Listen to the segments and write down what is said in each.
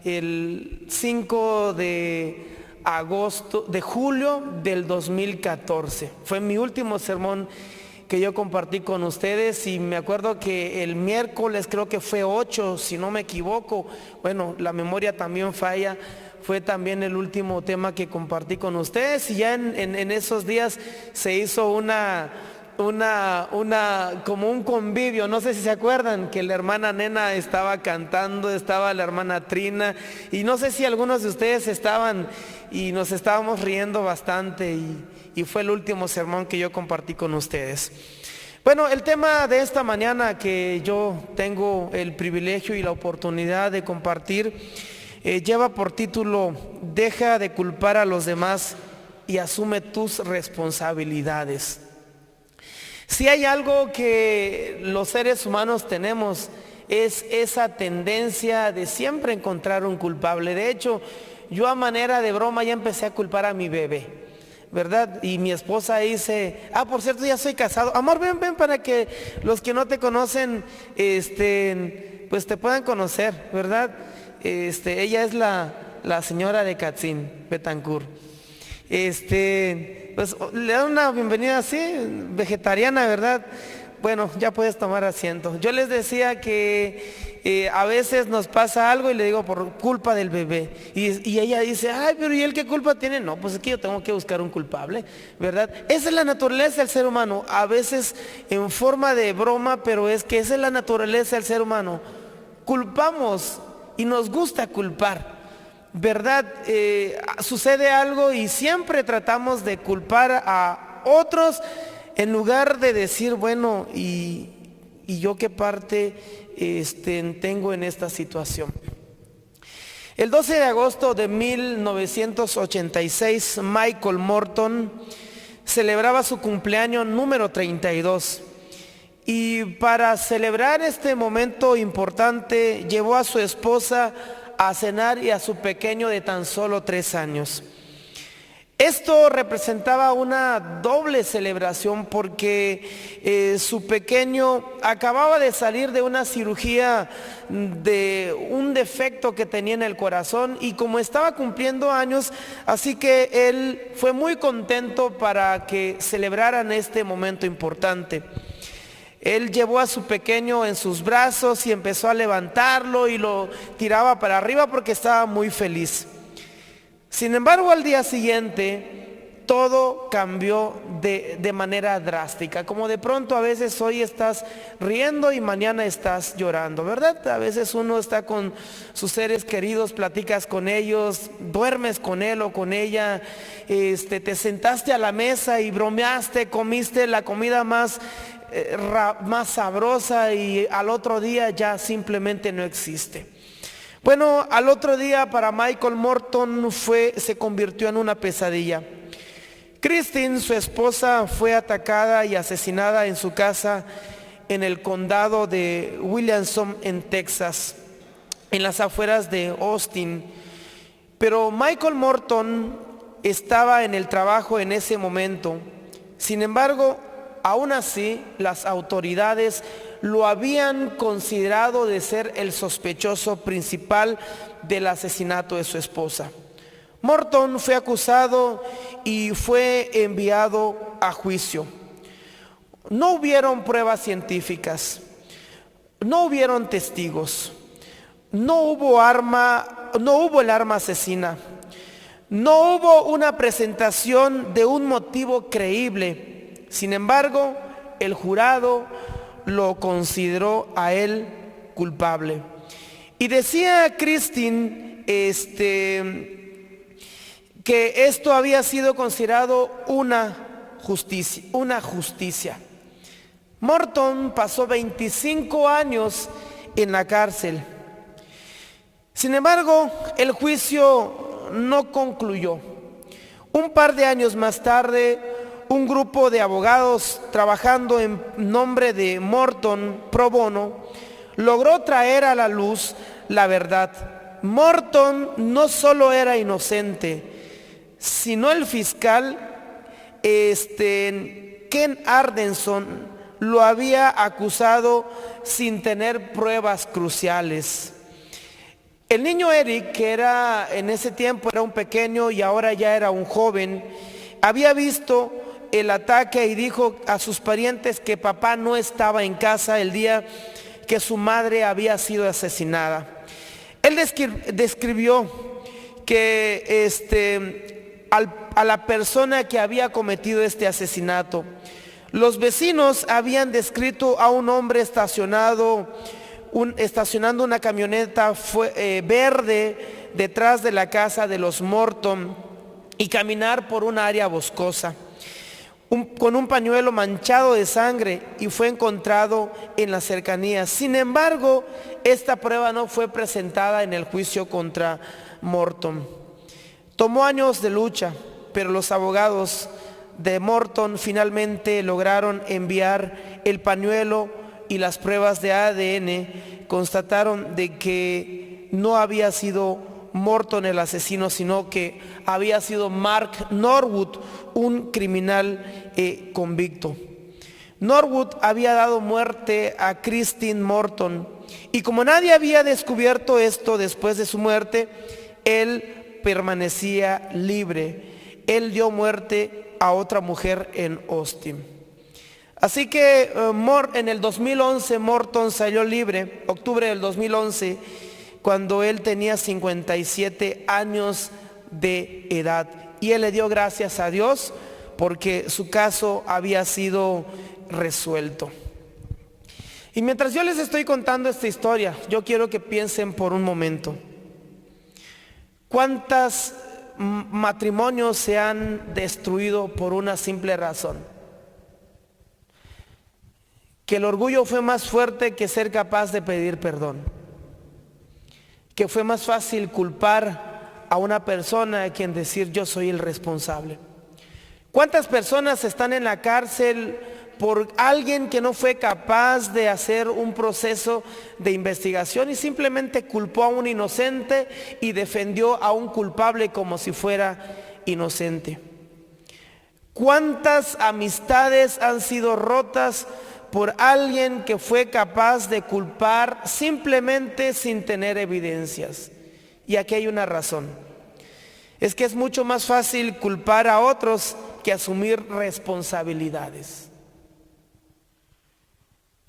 el 5 de julio del 2014. Fue mi último sermón que yo compartí con ustedes, y me acuerdo que el miércoles, creo que fue 8, si no me equivoco, bueno, la memoria también falla, fue también el último tema que compartí con ustedes, y ya en esos días se hizo como un convivio. No sé si se acuerdan que la hermana Nena estaba cantando, estaba la hermana Trina, y no sé si algunos de ustedes estaban, y nos estábamos riendo bastante, y fue el último sermón que yo compartí con ustedes. Bueno, el tema de esta mañana que yo tengo el privilegio y la oportunidad de compartir lleva por título: deja de culpar a los demás y asume tus responsabilidades. Si hay algo que los seres humanos tenemos, es esa tendencia de siempre encontrar un culpable. De hecho, yo a manera de broma ya empecé a culpar a mi bebé, ¿verdad? Y mi esposa dice: por cierto, ya soy casado. Amor, ven para que los que no te conocen, pues te puedan conocer, ¿verdad? Ella es la señora de Catzín, Betancourt. Pues le dan una bienvenida así, vegetariana, ¿verdad? Bueno, ya puedes tomar asiento. Yo les decía que a veces nos pasa algo y le digo: por culpa del bebé. Y ella dice: ay, pero ¿y él qué culpa tiene? No, pues es que yo tengo que buscar un culpable, ¿verdad? Esa es la naturaleza del ser humano, a veces en forma de broma, pero es que esa es la naturaleza del ser humano. Culpamos y nos gusta culpar, ¿verdad? Sucede algo y siempre tratamos de culpar a otros en lugar de decir: bueno, ¿y yo qué parte tengo en esta situación? El 12 de agosto de 1986, Michael Morton celebraba su cumpleaños número 32. Y para celebrar este momento importante, llevó a su esposa a cenar y a su pequeño de tan solo 3 años. Esto representaba una doble celebración porque su pequeño acababa de salir de una cirugía de un defecto que tenía en el corazón, y como estaba cumpliendo años, así que él fue muy contento para que celebraran este momento importante. Él llevó a su pequeño en sus brazos y empezó a levantarlo y lo tiraba para arriba porque estaba muy feliz. Sin embargo, al día siguiente todo cambió de manera drástica. Como de pronto a veces hoy estás riendo y mañana estás llorando, ¿verdad? A veces uno está con sus seres queridos, platicas con ellos, duermes con él o con ella, te sentaste a la mesa y bromeaste, comiste la comida más sabrosa, y al otro día ya simplemente no existe. Bueno, al otro día para Michael Morton se convirtió en una pesadilla. Christine, su esposa, fue atacada y asesinada en su casa en el condado de Williamson, en Texas, en las afueras de Austin. Pero Michael Morton estaba en el trabajo en ese momento. Sin embargo, aún así, las autoridades lo habían considerado de ser el sospechoso principal del asesinato de su esposa. Morton fue acusado y fue enviado a juicio. No hubieron pruebas científicas, no hubieron testigos, no hubo el arma asesina, no hubo una presentación de un motivo creíble. Sin embargo, el jurado lo consideró a él culpable. Y decía Christine que esto había sido considerado una justicia. Morton pasó 25 años en la cárcel. Sin embargo, el juicio no concluyó. Un par de años más tarde, un grupo de abogados trabajando en nombre de Morton pro bono logró traer a la luz la verdad. Morton no solo era inocente, sino el fiscal Ken Ardenson lo había acusado sin tener pruebas cruciales. El niño Eric, que era en ese tiempo era un pequeño y ahora ya era un joven, había visto el ataque y dijo a sus parientes que papá no estaba en casa el día que su madre había sido asesinada. Él describió que a la persona que había cometido este asesinato, los vecinos habían descrito a un hombre estacionando una camioneta verde detrás de la casa de los Morton y caminar por un área boscosa con un pañuelo manchado de sangre, y fue encontrado en las cercanías. Sin embargo, esta prueba no fue presentada en el juicio contra Morton. Tomó años de lucha, pero los abogados de Morton finalmente lograron enviar el pañuelo, y las pruebas de ADN constataron de que no había sido Morton el asesino, sino que había sido Mark Norwood, un criminal convicto. Norwood había dado muerte a Christine Morton, y como nadie había descubierto esto después de su muerte, él permanecía libre. Él dio muerte a otra mujer en Austin. Así que en el 2011 Morton salió libre, octubre del 2011, cuando él tenía 57 años de edad. Y él le dio gracias a Dios porque su caso había sido resuelto. Y mientras yo les estoy contando esta historia, yo quiero que piensen por un momento: ¿cuántos matrimonios se han destruido por una simple razón? Que el orgullo fue más fuerte que ser capaz de pedir perdón. Que fue más fácil culpar a una persona que en decir yo soy el responsable. ¿Cuántas personas están en la cárcel por alguien que no fue capaz de hacer un proceso de investigación y simplemente culpó a un inocente y defendió a un culpable como si fuera inocente? ¿Cuántas amistades han sido rotas por alguien que fue capaz de culpar simplemente sin tener evidencias? Y aquí hay una razón: es que es mucho más fácil culpar a otros que asumir responsabilidades.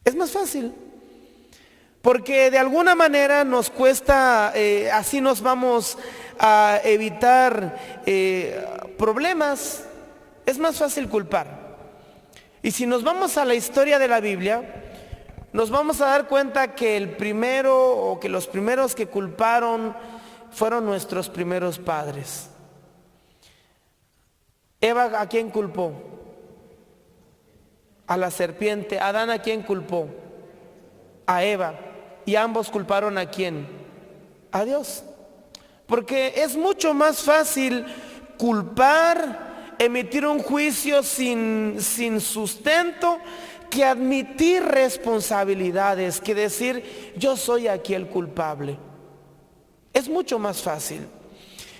Es más fácil, porque de alguna manera nos cuesta, así nos vamos a evitar problemas. Es más fácil culpar. Y si nos vamos a la historia de la Biblia, nos vamos a dar cuenta que los primeros que culparon fueron nuestros primeros padres. Eva, ¿a quién culpó? A la serpiente. Adán, ¿a quién culpó? A Eva. Y ambos culparon ¿a quién? A Dios. Porque es mucho más fácil culpar, emitir un juicio sin sustento, que admitir responsabilidades, que decir yo soy aquí el culpable. Es mucho más fácil.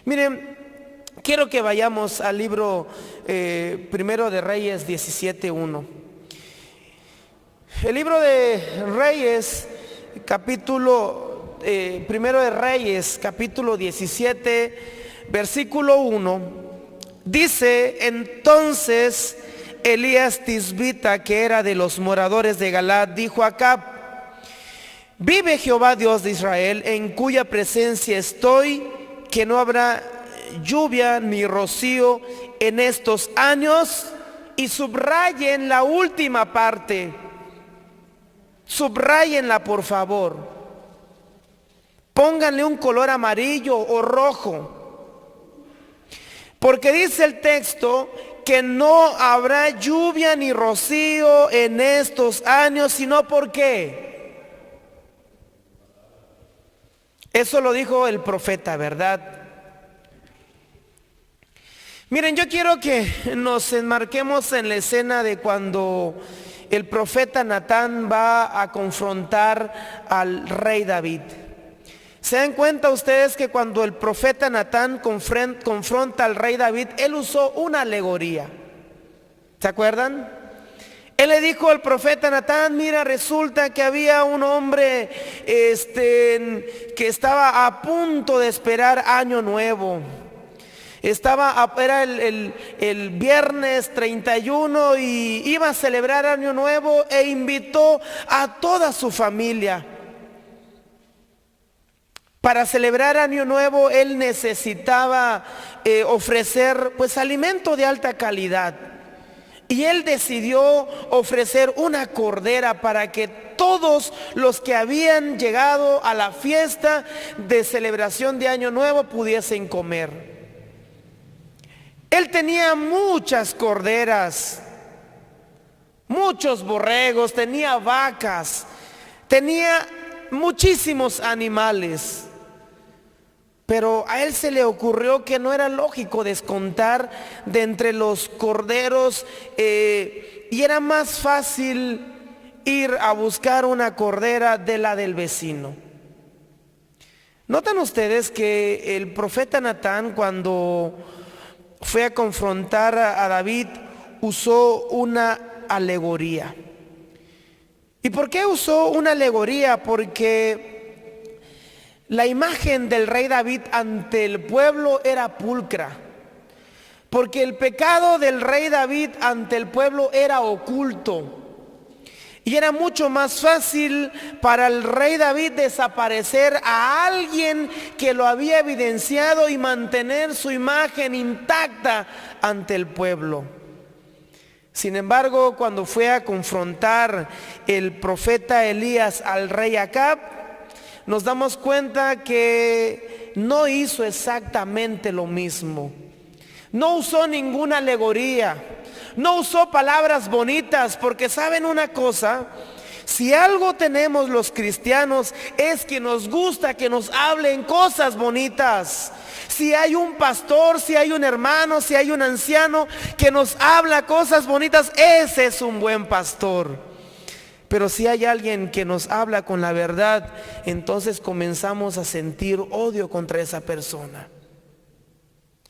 Miren, quiero que vayamos al libro Primero de Reyes 17:1. El libro de Reyes, Primero de Reyes, capítulo 17, versículo 1. Dice: entonces Elías Tisbita, que era de los moradores de Galaad, dijo a Acab: vive Jehová Dios de Israel, en cuya presencia estoy, que no habrá lluvia ni rocío en estos años. Y subrayen la última parte, subrayenla por favor, pónganle un color amarillo o rojo. Porque dice el texto que no habrá lluvia ni rocío en estos años, sino ¿por qué? Eso lo dijo el profeta, ¿verdad? Miren, yo quiero que nos enmarquemos en la escena de cuando el profeta Natán va a confrontar al rey David. ¿Se dan cuenta ustedes que cuando el profeta Natán confronta al rey David, él usó una alegoría? ¿Se acuerdan? Él le dijo al profeta Natán: mira, resulta que había un hombre que estaba a punto de esperar año nuevo. Era el viernes 31 y iba a celebrar año nuevo, e invitó a toda su familia. Para celebrar año nuevo él necesitaba ofrecer pues alimento de alta calidad. Y él decidió ofrecer una cordera para que todos los que habían llegado a la fiesta de celebración de año nuevo pudiesen comer. Él tenía muchas corderas, muchos borregos, tenía vacas, tenía muchísimos animales. Pero a él se le ocurrió que no era lógico descontar de entre los corderos, y era más fácil ir a buscar una cordera de la del vecino. ¿Notan ustedes que el profeta Natán, cuando fue a confrontar a David, usó una alegoría? ¿Y por qué usó una alegoría? Porque la imagen del rey David ante el pueblo era pulcra. Porque el pecado del rey David ante el pueblo era oculto. Y era mucho más fácil para el rey David desaparecer a alguien que lo había evidenciado y mantener su imagen intacta ante el pueblo. Sin embargo, cuando fue a confrontar el profeta Elías al rey Acab, nos damos cuenta que no hizo exactamente lo mismo. No usó ninguna alegoría, no usó palabras bonitas, porque ¿saben una cosa? Si algo tenemos los cristianos es que nos gusta que nos hablen cosas bonitas. Si hay un pastor, si hay un hermano, si hay un anciano que nos habla cosas bonitas, ese es un buen pastor. Pero si hay alguien que nos habla con la verdad, entonces comenzamos a sentir odio contra esa persona.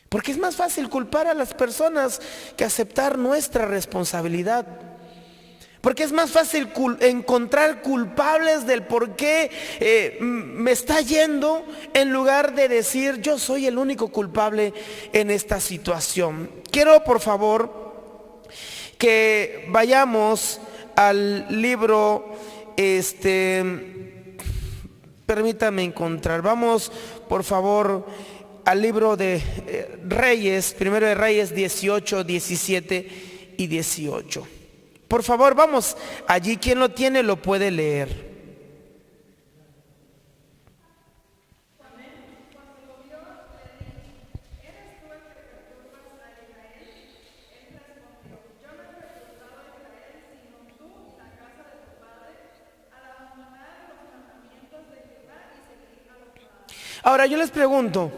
Porque es más fácil culpar a las personas que aceptar nuestra responsabilidad. Porque es más fácil encontrar culpables del por qué me está yendo, en lugar de decir: yo soy el único culpable en esta situación. Quiero, por favor, que vayamos al libro, permítame encontrar, vamos por favor al libro de Reyes, primero de Reyes 18, 17 y 18. Por favor, vamos allí. Quien lo tiene lo puede leer. Ahora yo les pregunto,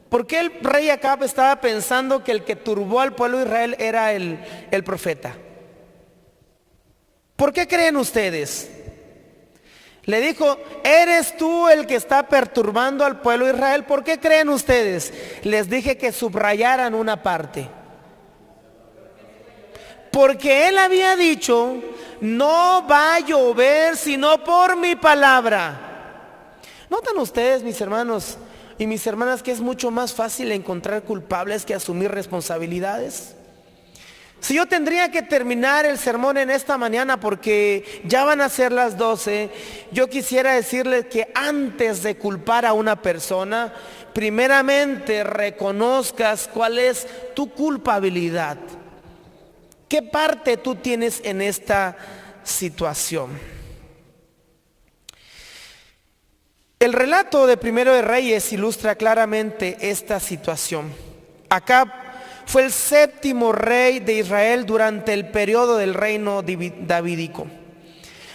¿por qué el rey Acab estaba pensando que el que turbó al pueblo de Israel era el profeta? ¿Por qué creen ustedes? Le dijo: ¿eres tú el que está perturbando al pueblo de Israel? ¿Por qué creen ustedes? Les dije que subrayaran una parte. Porque él había dicho: no va a llover sino por mi palabra. ¿Notan ustedes, mis hermanos y mis hermanas, que es mucho más fácil encontrar culpables que asumir responsabilidades? Si yo tendría que terminar el sermón en esta mañana, porque ya van a ser las 12, yo quisiera decirles que antes de culpar a una persona, primeramente reconozcas cuál es tu culpabilidad. ¿Qué parte tú tienes en esta situación? El relato de Primero de Reyes ilustra claramente esta situación. Acab fue el 7º rey de Israel durante el periodo del reino davídico.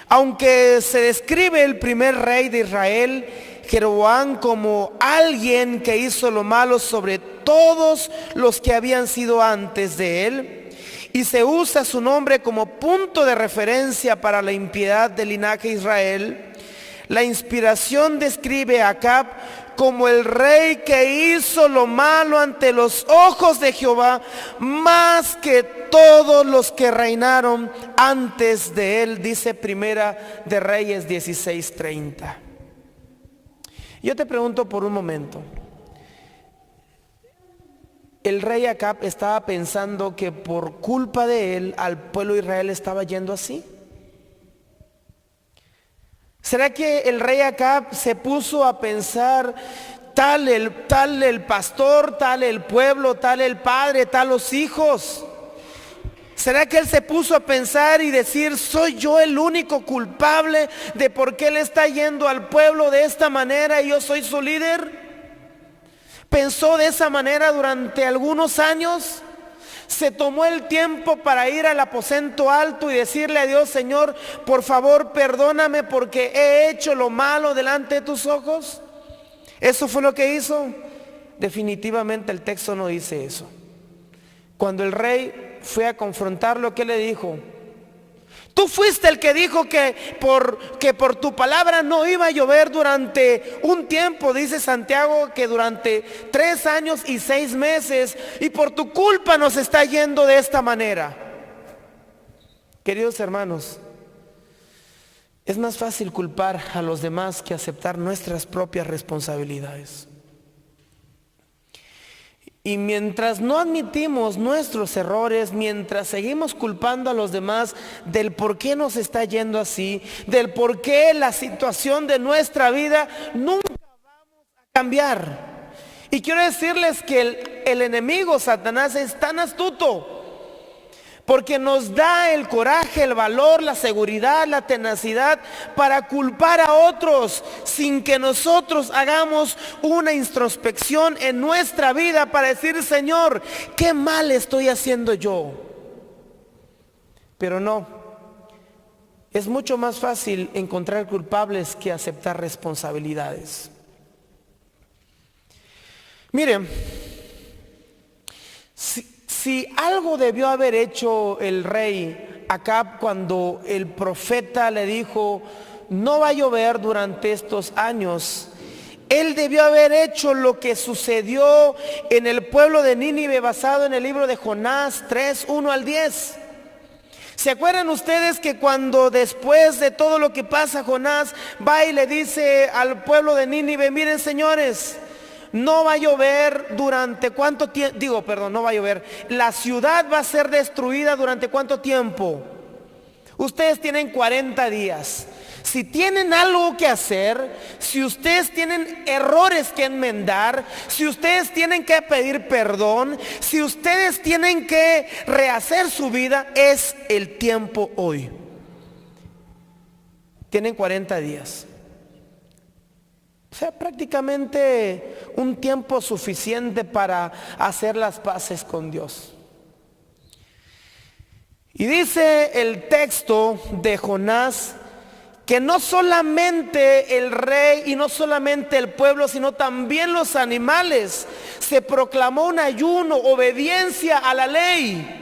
Aunque se describe el primer rey de Israel, Jeroboam, como alguien que hizo lo malo sobre todos los que habían sido antes de él, y se usa su nombre como punto de referencia para la impiedad del linaje de Israel, la inspiración describe a Acab como el rey que hizo lo malo ante los ojos de Jehová, más que todos los que reinaron antes de él, dice Primera de Reyes 16:30. Yo te pregunto por un momento, el rey Acab estaba pensando que por culpa de él al pueblo de Israel estaba yendo así. ¿Será que el rey Acab se puso a pensar, tal el pastor, tal el pueblo, tal el padre, tal los hijos? ¿Será que él se puso a pensar y decir, soy yo el único culpable de por qué él está yendo al pueblo de esta manera y yo soy su líder? ¿Pensó de esa manera durante algunos años? Se tomó el tiempo para ir al aposento alto y decirle a Dios, Señor, por favor perdóname porque he hecho lo malo delante de tus ojos. ¿Eso fue lo que hizo? Definitivamente el texto no dice eso. Cuando el rey fue a confrontarlo, ¿qué le dijo? Tú fuiste el que dijo que por tu palabra no iba a llover durante un tiempo, dice Santiago, que durante 3 años y 6 meses, y por tu culpa nos está yendo de esta manera. Queridos hermanos, es más fácil culpar a los demás que aceptar nuestras propias responsabilidades. Y mientras no admitimos nuestros errores, mientras seguimos culpando a los demás del por qué nos está yendo así, del por qué la situación de nuestra vida nunca vamos a cambiar. Y quiero decirles que el enemigo Satanás es tan astuto, porque nos da el coraje, el valor, la seguridad, la tenacidad para culpar a otros sin que nosotros hagamos una introspección en nuestra vida para decir, Señor, ¿qué mal estoy haciendo yo? Pero no, es mucho más fácil encontrar culpables que aceptar responsabilidades. Miren, si algo debió haber hecho el rey Acab cuando el profeta le dijo, no va a llover durante estos años, él debió haber hecho lo que sucedió en el pueblo de Nínive basado en el libro de Jonás 3:1-10. ¿Se acuerdan ustedes que cuando después de todo lo que pasa Jonás va y le dice al pueblo de Nínive, miren señores, no va a llover durante cuánto tiempo, no va a llover, la ciudad va a ser destruida durante cuánto tiempo? Ustedes tienen 40 días. Si tienen algo que hacer, si ustedes tienen errores que enmendar, si ustedes tienen que pedir perdón, si ustedes tienen que rehacer su vida, es el tiempo hoy. Tienen 40 días. O sea, prácticamente un tiempo suficiente para hacer las paces con Dios. Y dice el texto de Jonás que no solamente el rey y no solamente el pueblo, sino también los animales, se proclamó un ayuno, obediencia a la ley.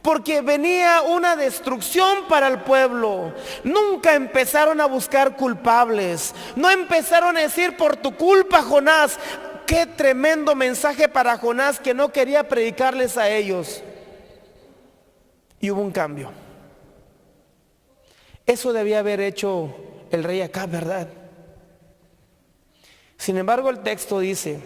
Porque venía una destrucción para el pueblo. Nunca empezaron a buscar culpables. No empezaron a decir por tu culpa, Jonás. Qué tremendo mensaje para Jonás que no quería predicarles a ellos. Y hubo un cambio. Eso debía haber hecho el rey Acab, ¿verdad? Sin embargo, el texto dice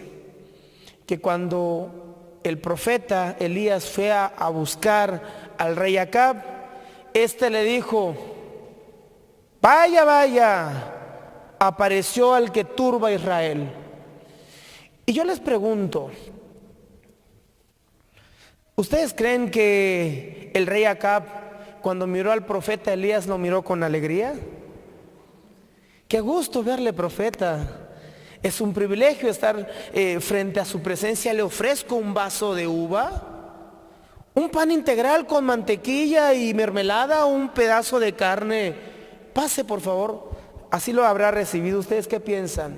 que cuando el profeta Elías fue a buscar al rey Acab, este le dijo, vaya, apareció al que turba a Israel. Y yo les pregunto, ¿ustedes creen que el rey Acab, cuando miró al profeta Elías, lo miró con alegría? Qué gusto verle, profeta. Es un privilegio estar frente a su presencia. Le ofrezco un vaso de uva, un pan integral con mantequilla y mermelada, un pedazo de carne. Pase, por favor. Así lo habrá recibido. ¿Ustedes qué piensan?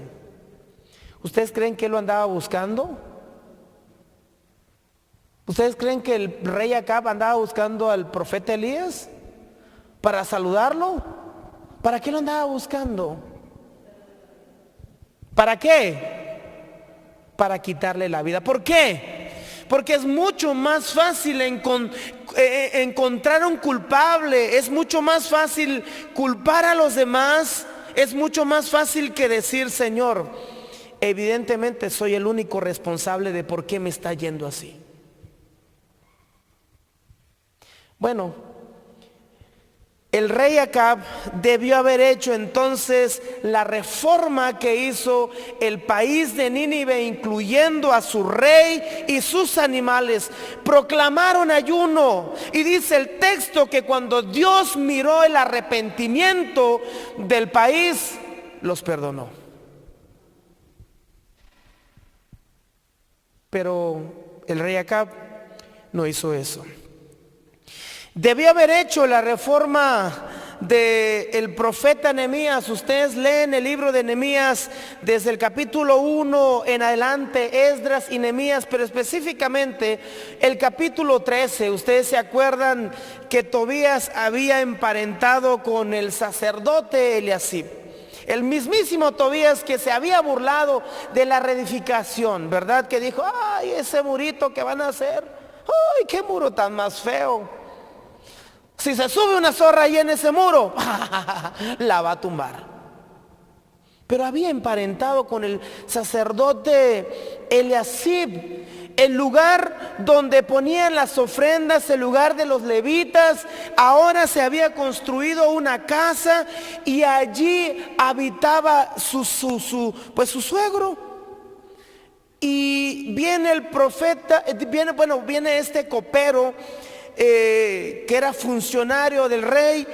¿Ustedes creen que él lo andaba buscando? ¿Ustedes creen que el rey Acab andaba buscando al profeta Elías para saludarlo? ¿Para qué lo andaba buscando? ¿Para qué? Para quitarle la vida. ¿Por qué? Porque es mucho más fácil encontrar un culpable, es mucho más fácil culpar a los demás, es mucho más fácil que decir, Señor, evidentemente soy el único responsable de por qué me está yendo así. Bueno, el rey Acab debió haber hecho entonces la reforma que hizo el país de Nínive, incluyendo a su rey y sus animales. Proclamaron ayuno, y dice el texto que cuando Dios miró el arrepentimiento del país, los perdonó. Pero el rey Acab no hizo eso. Debió haber hecho la reforma del profeta Nehemías. Ustedes leen el libro de Nehemías desde el capítulo 1 en adelante, Esdras y Nehemías, pero específicamente el capítulo 13. Ustedes se acuerdan que Tobías había emparentado con el sacerdote Eliasib, el mismísimo Tobías que se había burlado de la reedificación, ¿verdad? Que dijo, ay, ese murito que van a hacer, ay, qué muro tan más feo. Si se sube una zorra ahí en ese muro, la va a tumbar. Pero había emparentado con el sacerdote Eliasib, el lugar donde ponían las ofrendas, el lugar de los levitas. Ahora se había construido una casa y allí habitaba su suegro. Y viene el profeta, viene este copero, que era funcionario del rey,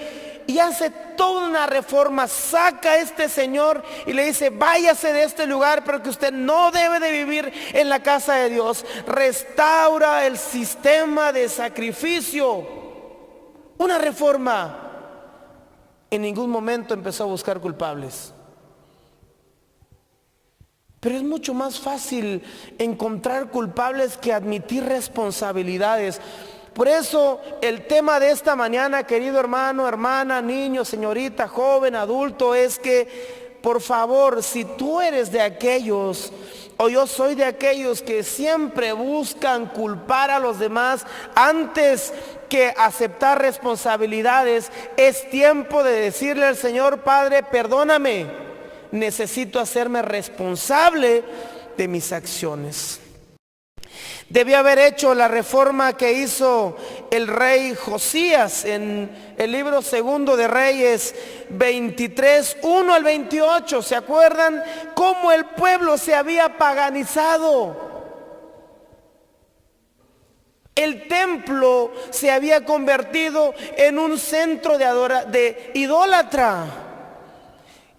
y hace toda una reforma. Saca a este señor y le dice, váyase de este lugar porque usted no debe de vivir en la casa de Dios. Restaura el sistema de sacrificio. Una reforma. En ningún momento empezó a buscar culpables. Pero es mucho más fácil encontrar culpables que admitir responsabilidades. Por eso el tema de esta mañana, querido hermano, hermana, niño, señorita, joven, adulto, es que, por favor, si tú eres de aquellos, o yo soy de aquellos que siempre buscan culpar a los demás antes que aceptar responsabilidades, es tiempo de decirle al Señor, Padre, perdóname, necesito hacerme responsable de mis acciones. Debió haber hecho la reforma que hizo el rey Josías en el libro segundo de Reyes 23, 1 al 28. ¿Se acuerdan cómo el pueblo se había paganizado? El templo se había convertido en un centro de idólatra.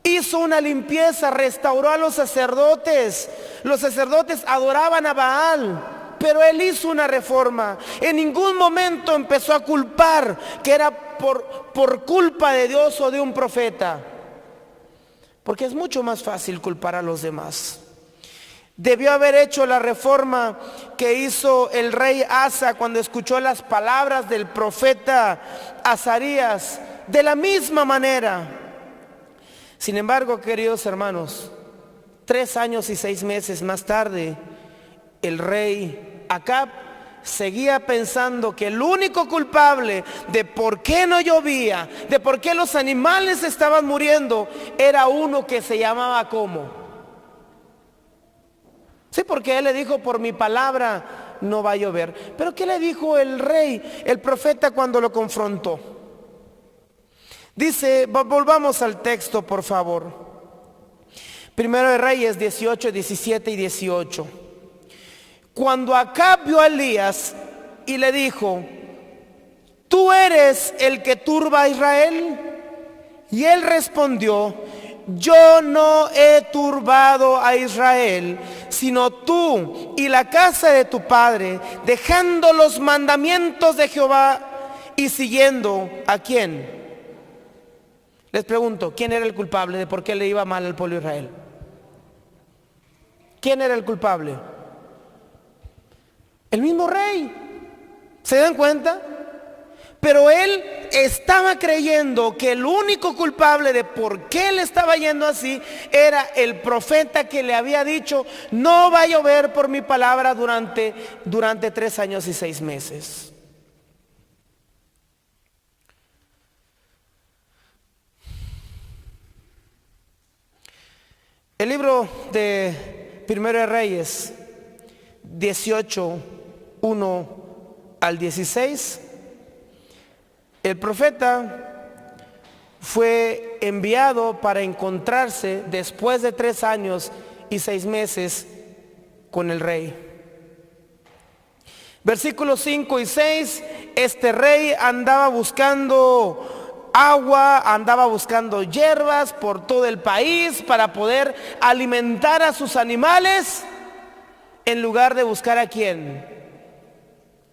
Hizo una limpieza, restauró a los sacerdotes. Los sacerdotes adoraban a Baal. Pero él hizo una reforma. En ningún momento empezó a culpar que era por culpa de Dios o de un profeta. Porque es mucho más fácil culpar a los demás. Debió haber hecho la reforma que hizo el rey Asa cuando escuchó las palabras del profeta Azarías. De la misma manera. Sin embargo, queridos hermanos, 3 años y 6 meses más tarde, el rey Acab seguía pensando que el único culpable de por qué no llovía, de por qué los animales estaban muriendo, era uno que se llamaba ¿cómo? Sí, porque él le dijo, por mi palabra no va a llover. Pero ¿qué le dijo el rey, el profeta, cuando lo confrontó? Dice, volvamos al texto, por favor. Primero de Reyes 18, 17 y 18. Cuando Acab vio a Elías y le dijo, ¿tú eres el que turba a Israel? Y él respondió, yo no he turbado a Israel, sino tú y la casa de tu padre, dejando los mandamientos de Jehová y siguiendo ¿a quién? Les pregunto, ¿quién era el culpable de por qué le iba mal al pueblo de Israel? ¿Quién era el culpable? El mismo rey. ¿Se dan cuenta? Pero él estaba creyendo que el único culpable de por qué le estaba yendo así era el profeta que le había dicho: no va a llover por mi palabra durante 3 años y 6 meses. El libro de Primero de Reyes 18, 1 al 16. El profeta fue enviado para encontrarse después de 3 años y 6 meses con el rey. Versículos 5 y 6, este rey andaba buscando agua, andaba buscando hierbas por todo el país para poder alimentar a sus animales, en lugar de buscar ¿a quién?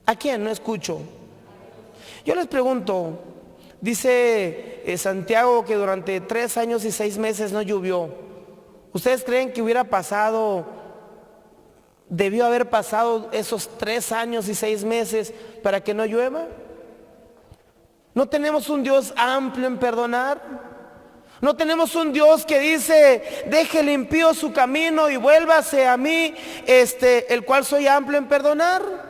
¿A quién? No escucho. Yo les pregunto, dice Santiago que durante 3 años y 6 meses no llovió. ¿Ustedes creen que debió haber pasado esos 3 años y 6 meses para que no llueva? ¿No tenemos un Dios amplio en perdonar? ¿No tenemos un Dios que dice: deje el impío su camino y vuélvase a mí, el cual soy amplio en perdonar?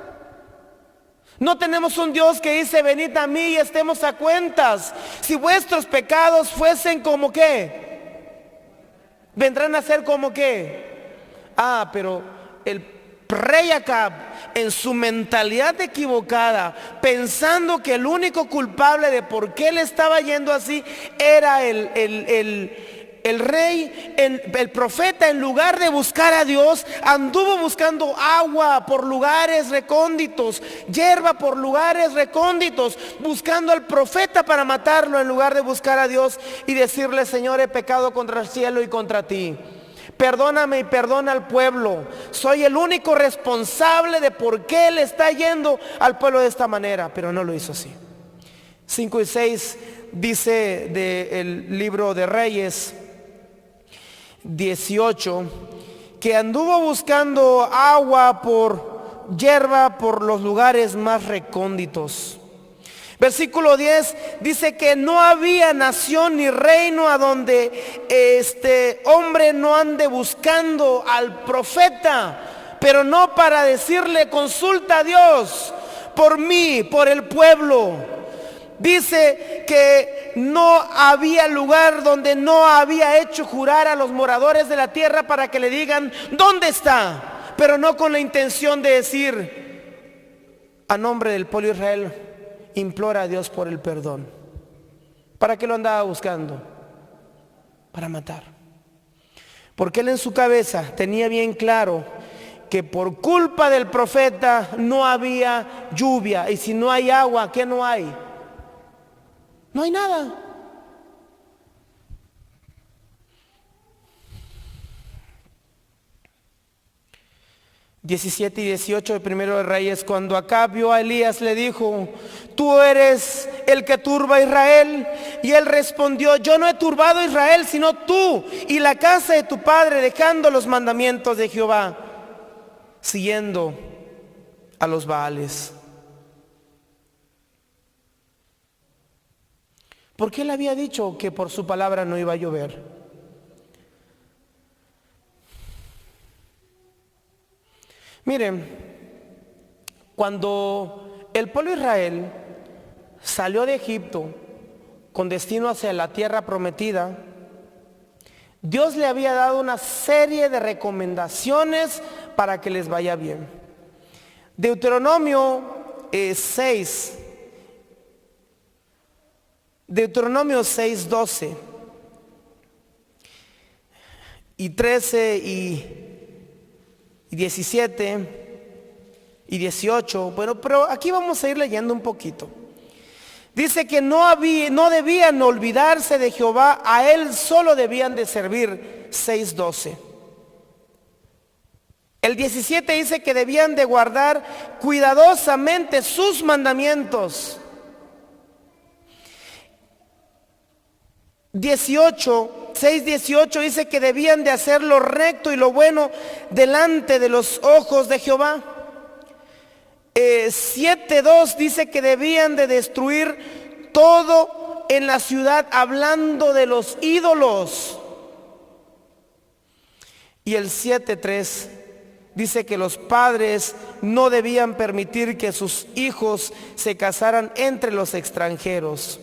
No tenemos un Dios que dice: venid a mí y estemos a cuentas. Si vuestros pecados fuesen como qué, vendrán a ser como qué. Pero el rey Acab, en su mentalidad equivocada, pensando que el único culpable de por qué le estaba yendo así era el rey, el profeta, en lugar de buscar a Dios, anduvo buscando agua por lugares recónditos, hierba por lugares recónditos, buscando al profeta para matarlo, en lugar de buscar a Dios y decirle: Señor, he pecado contra el cielo y contra ti. Perdóname y perdona al pueblo. Soy el único responsable de por qué le está yendo al pueblo de esta manera. Pero no lo hizo así. 5 y 6 dice del libro de Reyes 18 que anduvo buscando agua por hierba por los lugares más recónditos. Versículo 10 dice que no había nación ni reino a donde este hombre no ande buscando al profeta, pero no para decirle: consulta a Dios por mí, por el pueblo. Dice que no había lugar donde no había hecho jurar a los moradores de la tierra para que le digan: ¿dónde está? Pero no con la intención de decir: a nombre del pueblo de Israel, implora a Dios por el perdón. ¿Para qué lo andaba buscando? Para matar. Porque él en su cabeza tenía bien claro que por culpa del profeta no había lluvia. Y si no hay agua, ¿qué no hay? No hay nada. ...17 y 18 de Primero de Reyes... cuando Acab vio a Elías, le dijo: tú eres el que turba a Israel. Y él respondió: yo no he turbado a Israel, sino tú y la casa de tu padre, dejando los mandamientos de Jehová, siguiendo a los Baales. Porque él había dicho que por su palabra no iba a llover. Miren, cuando el pueblo de Israel salió de Egipto con destino hacia la tierra prometida, Dios le había dado una serie de recomendaciones para que les vaya bien. Deuteronomio 6, Deuteronomio 6, 12 y 13 y 17 y 18. Bueno, pero aquí vamos a ir leyendo un poquito. Dice que no debían olvidarse de Jehová, a él solo debían de servir. 6:12. El 17 dice que debían de guardar cuidadosamente sus mandamientos. 6:18 dice que debían de hacer lo recto y lo bueno delante de los ojos de Jehová. 7:2 dice que debían de destruir todo en la ciudad, hablando de los ídolos. Y el 7:3 dice que los padres no debían permitir que sus hijos se casaran entre los extranjeros,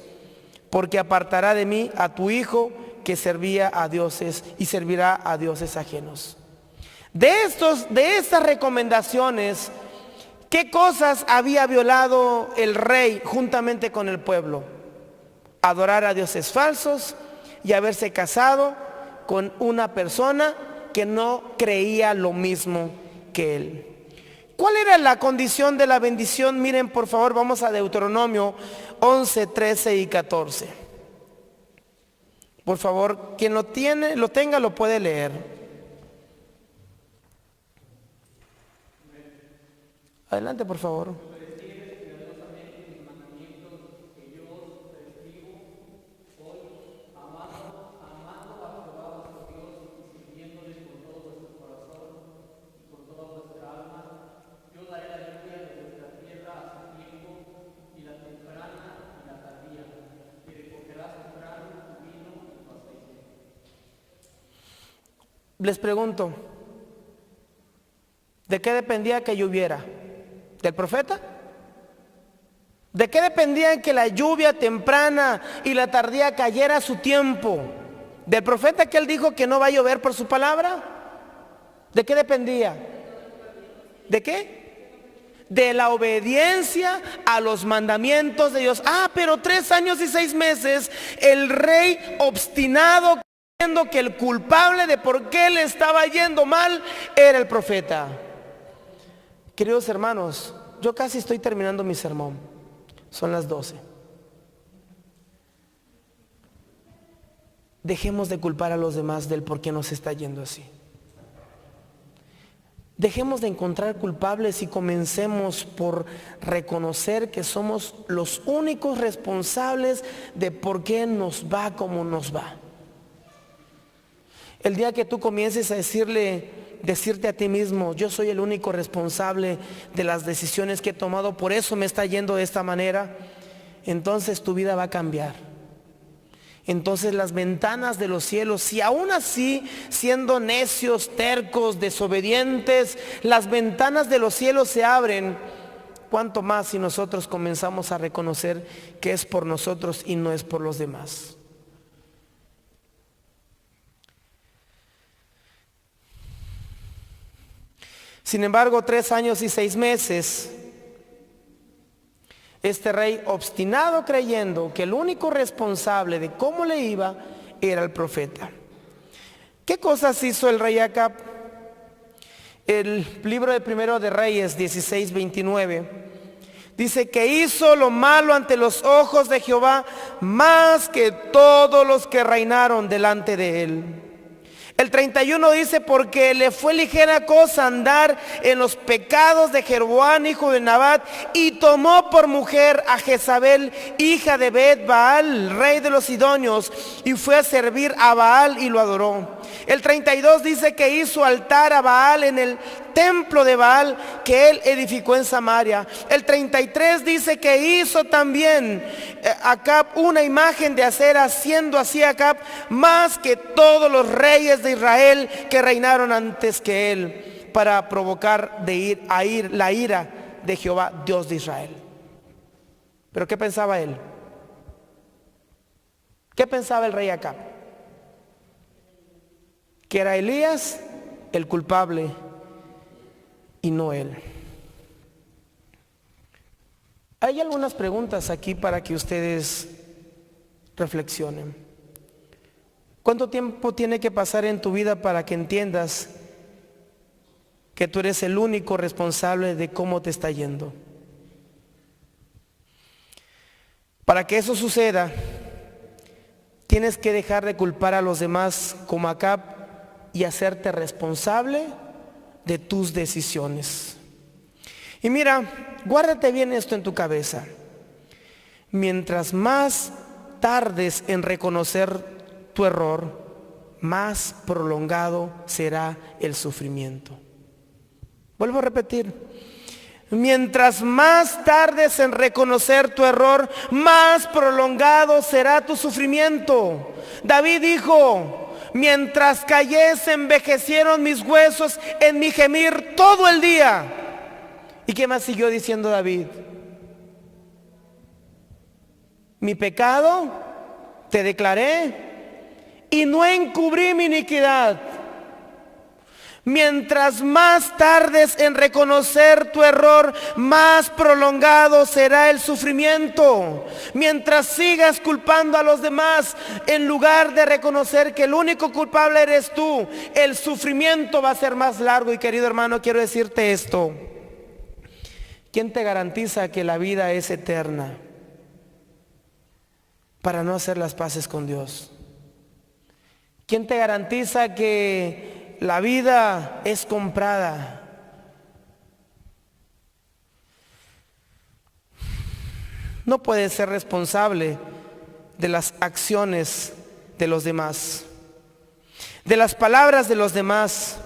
porque apartará de mí a tu hijo que servía a dioses y servirá a dioses ajenos. De estas recomendaciones, ¿qué cosas había violado el rey juntamente con el pueblo? Adorar a dioses falsos y haberse casado con una persona que no creía lo mismo que él. ¿Cuál era la condición de la bendición? Miren, por favor, vamos a Deuteronomio 11, 13 y 14. Por favor, quien lo tenga, lo puede leer. Adelante, por favor. Les pregunto, ¿de qué dependía que lloviera? ¿Del profeta? ¿De qué dependía que la lluvia temprana y la tardía cayera a su tiempo? ¿Del profeta que él dijo que no va a llover por su palabra? ¿De qué dependía? ¿De qué? De la obediencia a los mandamientos de Dios. Pero 3 años y 6 meses el rey obstinado, que el culpable de por qué le estaba yendo mal era el profeta. Queridos hermanos, yo casi estoy terminando mi sermón. Son las 12. Dejemos de culpar a los demás del por qué nos está yendo así. Dejemos de encontrar culpables y comencemos por reconocer que somos los únicos responsables de por qué nos va como nos va. El día que tú comiences a decirte a ti mismo, yo soy el único responsable de las decisiones que he tomado, por eso me está yendo de esta manera, entonces tu vida va a cambiar. Entonces las ventanas de los cielos, si aún así, siendo necios, tercos, desobedientes, las ventanas de los cielos se abren, cuánto más si nosotros comenzamos a reconocer que es por nosotros y no es por los demás. Sin embargo, 3 años y 6 meses, este rey obstinado creyendo que el único responsable de cómo le iba era el profeta. ¿Qué cosas hizo el rey Acab? El libro de Primero de Reyes 16:29 dice que hizo lo malo ante los ojos de Jehová más que todos los que reinaron delante de él. El 31 dice, porque le fue ligera cosa andar en los pecados de Jeroboam, hijo de Nabat, y tomó por mujer a Jezabel, hija de Bet-Baal, rey de los sidonios, y fue a servir a Baal y lo adoró. El 32 dice que hizo altar a Baal en el templo de Baal que él edificó en Samaria. El 33 dice que hizo también Acab una imagen de acera, haciendo así Acab más que todos los reyes de Israel que reinaron antes que él, para provocar la ira de Jehová, Dios de Israel. ¿Pero qué pensaba él? ¿Qué pensaba el rey Acab? Que era Elías el culpable y no él. Hay algunas preguntas aquí para que ustedes reflexionen. ¿Cuánto tiempo tiene que pasar en tu vida para que entiendas que tú eres el único responsable de cómo te está yendo? Para que eso suceda, tienes que dejar de culpar a los demás como Acab y hacerte responsable de tus decisiones. Y mira, guárdate bien esto en tu cabeza. Mientras más tardes en reconocer tu error, más prolongado será el sufrimiento. Vuelvo a repetir, Mientras más tardes en reconocer tu error, más prolongado será tu sufrimiento. David dijo: mientras callé se envejecieron mis huesos en mi gemir todo el día. ¿Y qué más siguió diciendo David? Mi pecado te declaré y no encubrí mi iniquidad. Mientras más tardes en reconocer tu error, más prolongado será el sufrimiento. Mientras sigas culpando a los demás, en lugar de reconocer que el único culpable eres tú, el sufrimiento va a ser más largo. Y querido hermano, quiero decirte esto: ¿quién te garantiza que la vida es eterna para no hacer las paces con Dios? ¿Quién te garantiza que la vida es comprada? No puedes ser responsable de las acciones de los demás, de las palabras de los demás,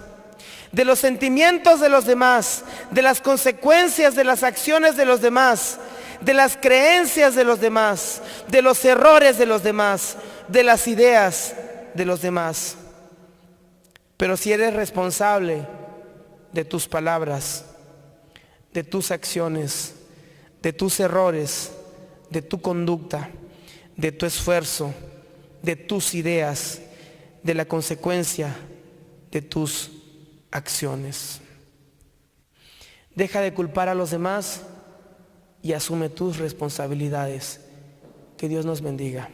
de los sentimientos de los demás, de las consecuencias de las acciones de los demás, de las creencias de los demás, de los errores de los demás, de las ideas de los demás. Pero si eres responsable de tus palabras, de tus acciones, de tus errores, de tu conducta, de tu esfuerzo, de tus ideas, de la consecuencia de tus acciones. Deja de culpar a los demás y asume tus responsabilidades. Que Dios nos bendiga.